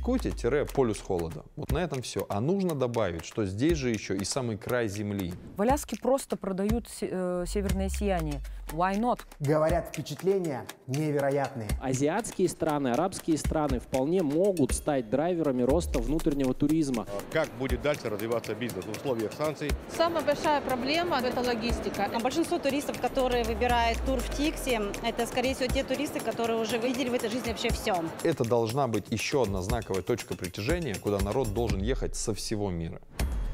Якутия-полюс холода. Вот на этом все. А нужно добавить, что здесь же еще и самый край земли. В Аляске просто продают северное сияние. Why not? Говорят, впечатления невероятные. Азиатские страны, арабские страны вполне могут стать драйверами роста внутреннего туризма. Как будет дальше развиваться бизнес в условиях санкций? Самая большая проблема – это логистика. Большинство туристов, которые выбирают тур в Тикси, это, скорее всего, те туристы, которые уже видели в этой жизни вообще все. Это должна быть еще одна знаковая точка притяжения, куда народ должен ехать со всего мира.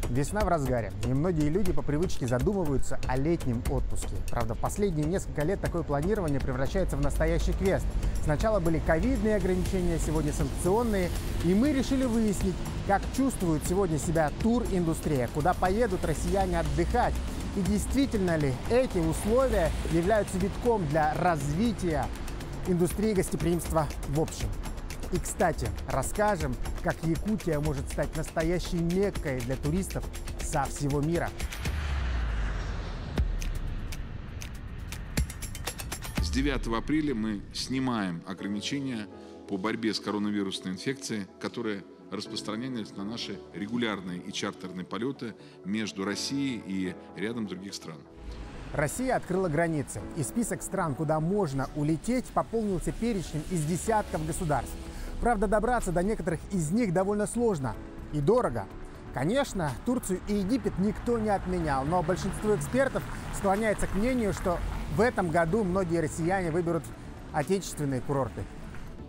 Весна в разгаре, и многие люди по привычке задумываются о летнем отпуске. Правда, в последние несколько лет такое планирование превращается в настоящий квест. Сначала были ковидные ограничения, сегодня санкционные, и мы решили выяснить, как чувствует сегодня себя туриндустрия, куда поедут россияне отдыхать, и действительно ли эти условия являются витком для развития индустрии гостеприимства в общем. И, кстати, расскажем, как Якутия может стать настоящей Меккой для туристов со всего мира. С 9 апреля мы снимаем ограничения по борьбе с коронавирусной инфекцией, которые распространялись на наши регулярные и чартерные полеты между Россией и рядом других стран. Россия открыла границы, и список стран, куда можно улететь, пополнился перечнем из десятков государств. Правда, добраться до некоторых из них довольно сложно и дорого. Конечно, Турцию и Египет никто не отменял, но большинство экспертов склоняется к мнению, что в этом году многие россияне выберут отечественные курорты.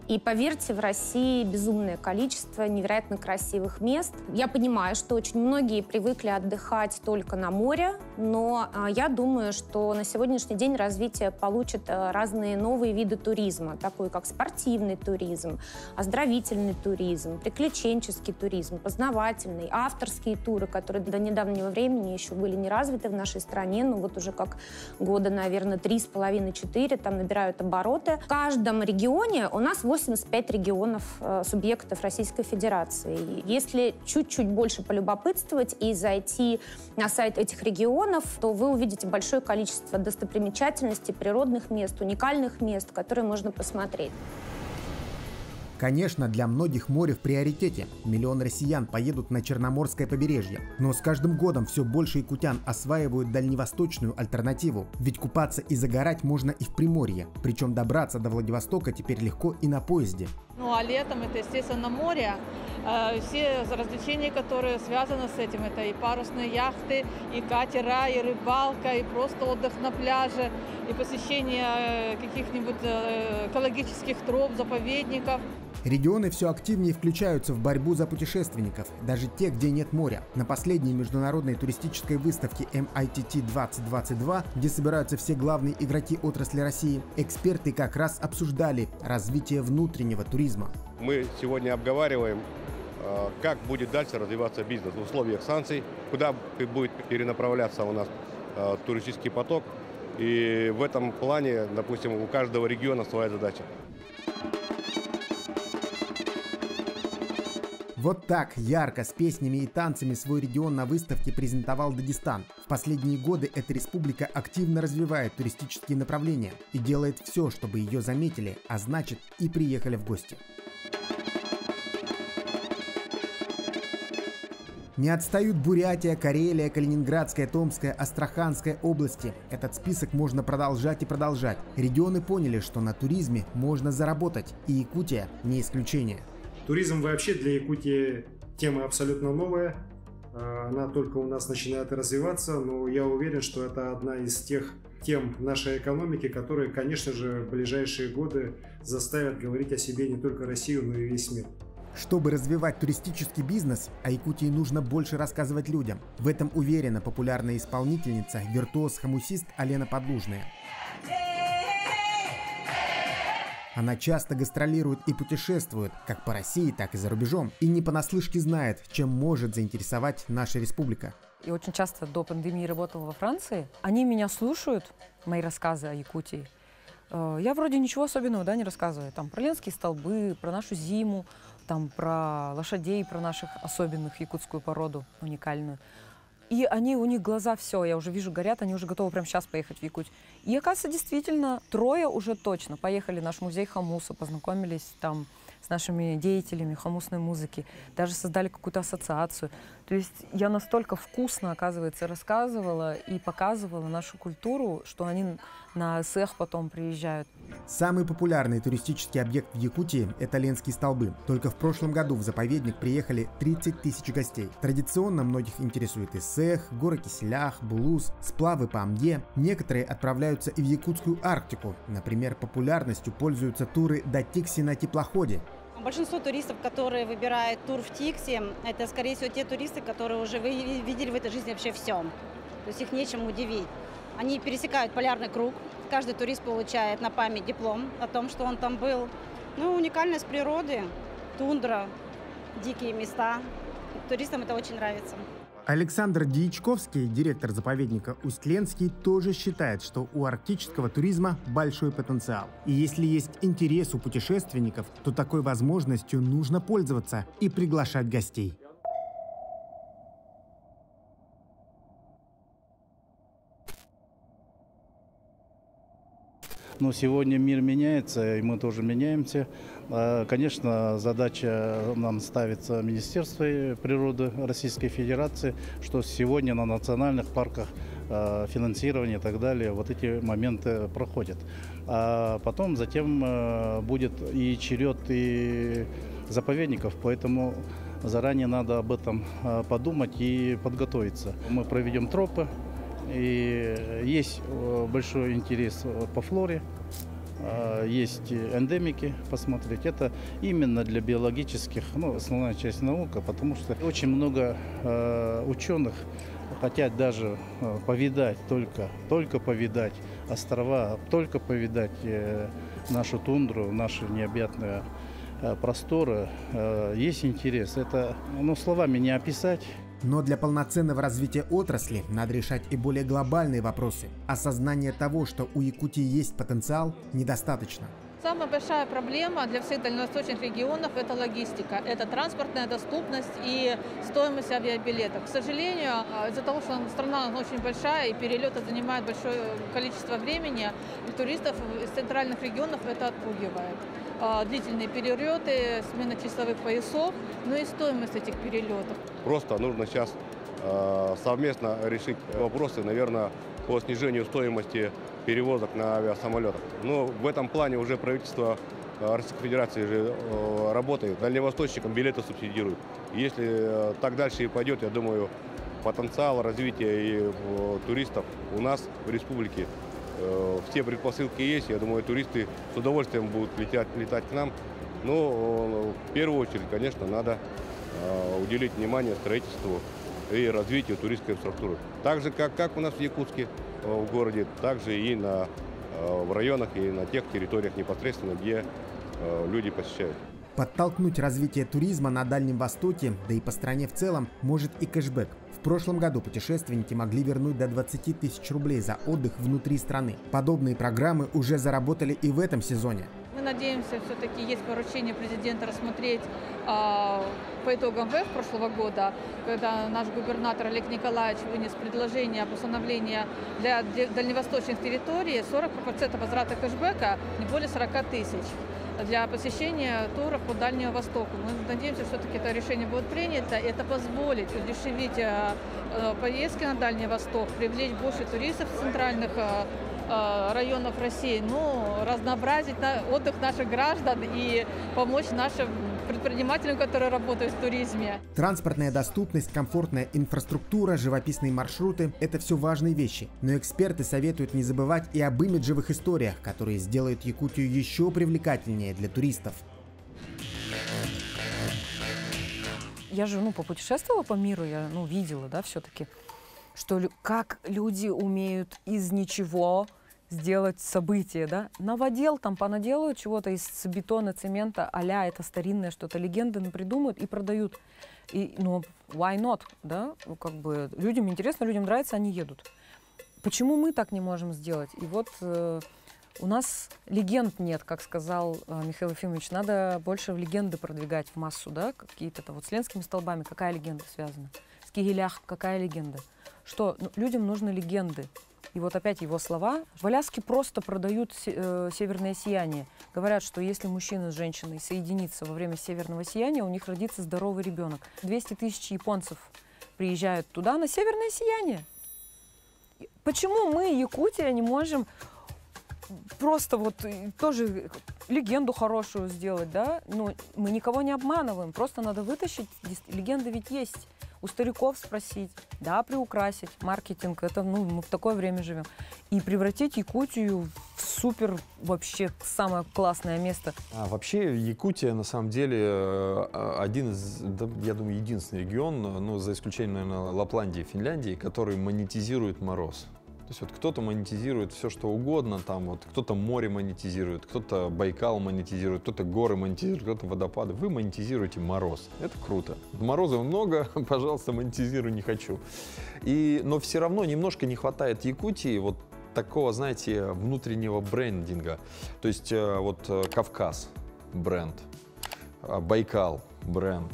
И поверьте, в России безумное количество невероятно красивых мест. Я понимаю, что очень многие привыкли отдыхать только на море, но я думаю, что на сегодняшний день развитие получит разные новые виды туризма, такой как спортивный туризм, оздоровительный туризм, приключенческий туризм, познавательный, авторские туры, которые до недавнего времени еще были не развиты в нашей стране, но вот уже как года, наверное, 3,5-4 там набирают обороты. В каждом регионе у нас 85 регионов, субъектов Российской Федерации. Если чуть-чуть больше полюбопытствовать и зайти на сайт этих регионов, то вы увидите большое количество достопримечательностей, природных мест, уникальных мест, которые можно посмотреть. Конечно, для многих море в приоритете. Миллион россиян поедут на Черноморское побережье. Но с каждым годом все больше якутян осваивают дальневосточную альтернативу. Ведь купаться и загорать можно и в Приморье. Причем добраться до Владивостока теперь легко и на поезде. Ну а летом это, естественно, море. Все развлечения, которые связаны с этим, это и парусные яхты, и катера, и рыбалка, и просто отдых на пляже, и посещение каких-нибудь экологических троп, заповедников. Регионы все активнее включаются в борьбу за путешественников, даже те, где нет моря. На последней международной туристической выставке MITT 2022, где собираются все главные игроки отрасли России, эксперты как раз обсуждали развитие внутреннего туризма. Мы сегодня обговариваем, как будет дальше развиваться бизнес в условиях санкций, куда будет перенаправляться у нас туристический поток. И в этом плане, допустим, у каждого региона своя задача. Вот так ярко, с песнями и танцами свой регион на выставке презентовал Дагестан. В последние годы эта республика активно развивает туристические направления и делает все, чтобы ее заметили, а значит и приехали в гости. Не отстают Бурятия, Карелия, Калининградская, Томская, Астраханская области. Этот список можно продолжать и продолжать. Регионы поняли, что на туризме можно заработать, и Якутия не исключение. Туризм вообще для Якутии тема абсолютно новая. Она только у нас начинает развиваться, но я уверен, что это одна из тех тем нашей экономики, которые, конечно же, в ближайшие годы заставят говорить о себе не только Россию, но и весь мир. Чтобы развивать туристический бизнес, о Якутии нужно больше рассказывать людям. В этом уверена популярная исполнительница, виртуоз-хомусист Алена Подлужная. Она часто гастролирует и путешествует, как по России, так и за рубежом, и не понаслышке знает, чем может заинтересовать наша республика. И очень часто до пандемии работала во Франции. Они меня слушают, мои рассказы о Якутии. Я вроде ничего особенного, да, не рассказываю. Там про Ленские столбы, про нашу зиму, там про лошадей, про наших особенных якутскую породу, уникальную. И у них глаза все, я уже вижу, горят, они уже готовы прямо сейчас поехать в Якутию. И, оказывается, действительно, 3 уже точно поехали в наш музей хомуса, познакомились там с нашими деятелями хомусной музыки, даже создали какую-то ассоциацию. То есть я настолько вкусно, оказывается, рассказывала и показывала нашу культуру, что они на СЭХ потом приезжают. Самый популярный туристический объект в Якутии – это Ленские столбы. Только в прошлом году в заповедник приехали 30 тысяч гостей. Традиционно многих интересует и СЭХ, горы Киселях, Булус, сплавы по Амге. Некоторые отправляются и в якутскую Арктику. Например, популярностью пользуются туры до Тикси на теплоходе. Большинство туристов, которые выбирают тур в Тикси, это, скорее всего, те туристы, которые уже видели в этой жизни вообще все. То есть их нечем удивить. Они пересекают полярный круг. Каждый турист получает на память диплом о том, что он там был. Ну, уникальность природы, тундра, дикие места. Туристам это очень нравится. Александр Дьячковский, директор заповедника Усть-Ленский, тоже считает, что у арктического туризма большой потенциал. И если есть интерес у путешественников, то такой возможностью нужно пользоваться и приглашать гостей. Но сегодня мир меняется, и мы тоже меняемся. Конечно, задача нам ставится Министерство природы Российской Федерации, что сегодня на национальных парках финансирование и так далее, вот эти моменты проходят. А потом, затем будет и черед и заповедников, поэтому заранее надо об этом подумать и подготовиться. Мы проведем тропы. И есть большой интерес по флоре, есть эндемики посмотреть. Это именно для биологических, основная часть науки, потому что очень много ученых хотят даже повидать, только повидать острова, только повидать нашу тундру, наши необъятные просторы. Есть интерес. Это словами не описать. Но для полноценного развития отрасли надо решать и более глобальные вопросы. Осознание того, что у Якутии есть потенциал, недостаточно. Самая большая проблема для всех дальневосточных регионов – это логистика, это транспортная доступность и стоимость авиабилетов. К сожалению, из-за того, что страна очень большая и перелеты занимают большое количество времени, туристов из центральных регионов это отпугивает. Длительные перелеты, смена часовых поясов, но и стоимость этих перелетов. Просто нужно сейчас совместно решить вопросы, наверное, по снижению стоимости перевозок на авиасамолетах. Но в этом плане уже правительство Российской Федерации же работает. Дальневосточникам билеты субсидируют. Если так дальше и пойдет, я думаю, потенциал развития и туристов у нас в республике, все предпосылки есть. Я думаю, туристы с удовольствием будут летать к нам. Но в первую очередь, конечно, надо уделить внимание строительству и развитию туристской инфраструктуры. Так же, как у нас в Якутске, в городе, так же и в районах и на тех территориях непосредственно, где люди посещают. Подтолкнуть развитие туризма на Дальнем Востоке, да и по стране в целом, может и кэшбэк. В прошлом году путешественники могли вернуть до 20 тысяч рублей за отдых внутри страны. Подобные программы уже заработали и в этом сезоне. Мы надеемся, все-таки есть поручение президента рассмотреть по итогам ВЭФ прошлого года, когда наш губернатор Олег Николаевич вынес предложение об установлении для дальневосточных территорий 40% возврата кэшбэка, не более 40 тысяч для посещения туров по Дальнему Востоку. Мы надеемся, все-таки это решение будет принято. Это позволит удешевить поездки на Дальний Восток, привлечь больше туристов с центральных районов России, разнообразить отдых наших граждан и помочь нашим предпринимателям, которые работают в туризме. Транспортная доступность, комфортная инфраструктура, живописные маршруты – это все важные вещи. Но эксперты советуют не забывать и об имиджевых историях, которые сделают Якутию еще привлекательнее для туристов. Я же попутешествовала по миру, я видела, все-таки, что как люди умеют из ничего сделать событие, да? Новодел там понаделают чего-то из бетона, цемента, а-ля это старинное что-то, легенды придумают и продают. И, why not, да? Людям интересно, людям нравится, они едут. Почему мы так не можем сделать? И вот у нас легенд нет, как сказал Михаил Ефимович, надо больше в легенды продвигать в массу, да? Какие-то с Ленскими столбами, какая легенда связана? С Кигелях, какая легенда? Что людям нужны легенды. И вот опять его слова. В Аляске просто продают северное сияние. Говорят, что если мужчина с женщиной соединится во время северного сияния, у них родится здоровый ребенок. 200 тысяч японцев приезжают туда на северное сияние. Почему мы, Якутия, не можем просто вот тоже легенду хорошую сделать, да? Ну, мы никого не обманываем, просто надо вытащить, легенда ведь есть. У стариков спросить, да, приукрасить, маркетинг, это, ну, мы в такое время живем. И превратить Якутию в супер, вообще, самое классное место. Вообще, Якутия, на самом деле, один из, да, я думаю, единственный регион, ну, за исключением, наверное, Лапландии и Финляндии, который монетизирует мороз. То есть вот кто-то монетизирует все, что угодно, там вот кто-то море монетизирует, кто-то Байкал монетизирует, кто-то горы монетизирует, кто-то водопады. Вы монетизируете мороз. Это круто. Морозов много, пожалуйста, монетизирую, не хочу. Но все равно немножко не хватает Якутии вот такого, знаете, внутреннего брендинга. То есть вот Кавказ – бренд, Байкал – бренд,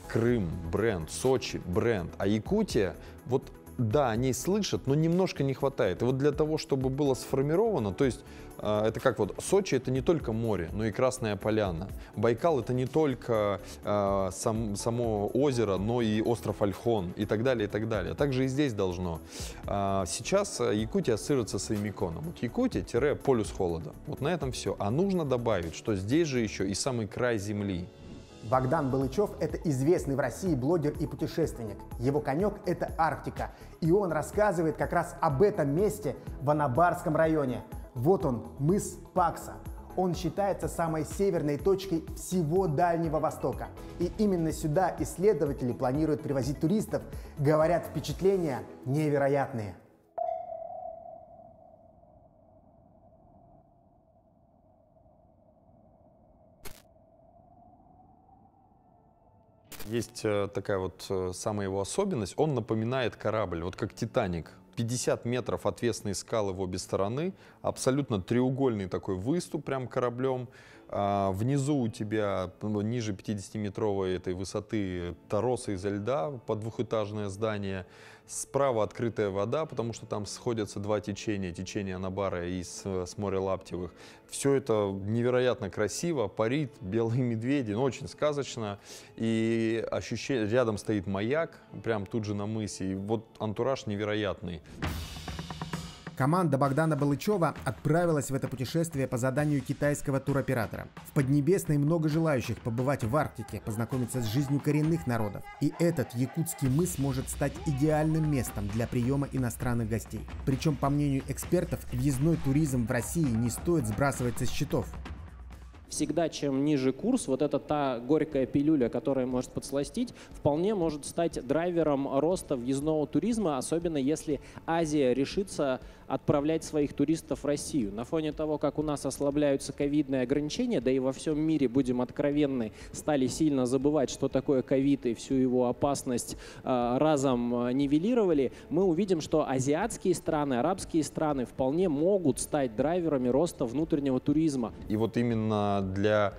Крым – бренд, Сочи – бренд, а Якутия вот. Да, о ней слышат, но немножко не хватает. И вот для того, чтобы было сформировано, то есть это как вот Сочи — это не только море, но и Красная Поляна. Байкал — это не только само озеро, но и остров Ольхон и так далее, и так далее. Также и здесь должно. Сейчас Якутия ассоциируется с Аймиконом. Вот Якутия – полюс холода. Вот на этом все. А нужно добавить, что здесь же еще и самый край земли. Богдан Балычев – это известный в России блогер и путешественник. Его конек – это Арктика. И он рассказывает как раз об этом месте в Анабарском районе. Вот он, мыс Пакса. Он считается самой северной точкой всего Дальнего Востока. И именно сюда исследователи планируют привозить туристов. Говорят, впечатления невероятные. Есть такая вот самая его особенность, он напоминает корабль, вот как «Титаник». 50 метров отвесные скалы в обе стороны, абсолютно треугольный такой выступ прям кораблем. Внизу у тебя ниже 50-метровой этой высоты торосы изо льда под двухэтажное здание. Справа открытая вода, потому что там сходятся два течения, течение Анабара и с моря Лаптевых. Все это невероятно красиво, парит, белые медведи, ну, очень сказочно. И ощущение, рядом стоит маяк, прям тут же на мысе, и вот антураж невероятный. Команда Богдана Балычева отправилась в это путешествие по заданию китайского туроператора. В Поднебесной много желающих побывать в Арктике, познакомиться с жизнью коренных народов. И этот якутский мыс может стать идеальным местом для приема иностранных гостей. Причем, по мнению экспертов, въездной туризм в России не стоит сбрасывать со счетов. Всегда, чем ниже курс, вот это та горькая пилюля, которая может подсластить, вполне может стать драйвером роста въездного туризма, особенно если Азия решится отправлять своих туристов в Россию. На фоне того, как у нас ослабляются ковидные ограничения, да и во всем мире, будем откровенны, стали сильно забывать, что такое ковид и всю его опасность разом нивелировали, мы увидим, что азиатские страны, арабские страны вполне могут стать драйверами роста внутреннего туризма. И вот именно для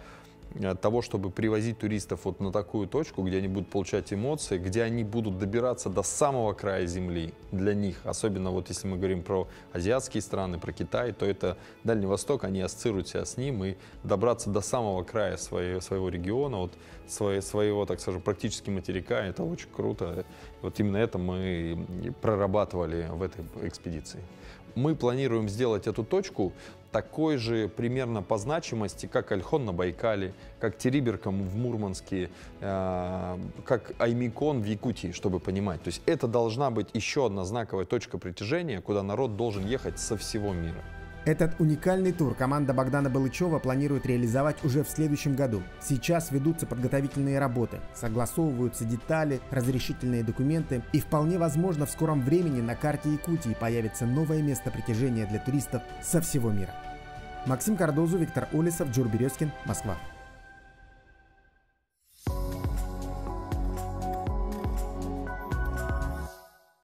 того, чтобы привозить туристов вот на такую точку, где они будут получать эмоции, где они будут добираться до самого края земли для них, особенно вот если мы говорим про азиатские страны, про Китай, то это Дальний Восток, они ассоциируют себя с ним, и добраться до самого края своего региона, вот своего, так скажем, практически материка, это очень круто. Вот именно это мы прорабатывали в этой экспедиции. Мы планируем сделать эту точку такой же примерно по значимости, как Ольхон на Байкале, как Териберком в Мурманске, как Аймикон в Якутии, чтобы понимать. То есть это должна быть еще одна знаковая точка притяжения, куда народ должен ехать со всего мира. Этот уникальный тур команда Богдана Балычева планирует реализовать уже в следующем году. Сейчас ведутся подготовительные работы, согласовываются детали, разрешительные документы, и вполне возможно в скором времени на карте Якутии появится новое место притяжения для туристов со всего мира. Максим Кардозу, Виктор Олесов, Джур Березкин, Москва.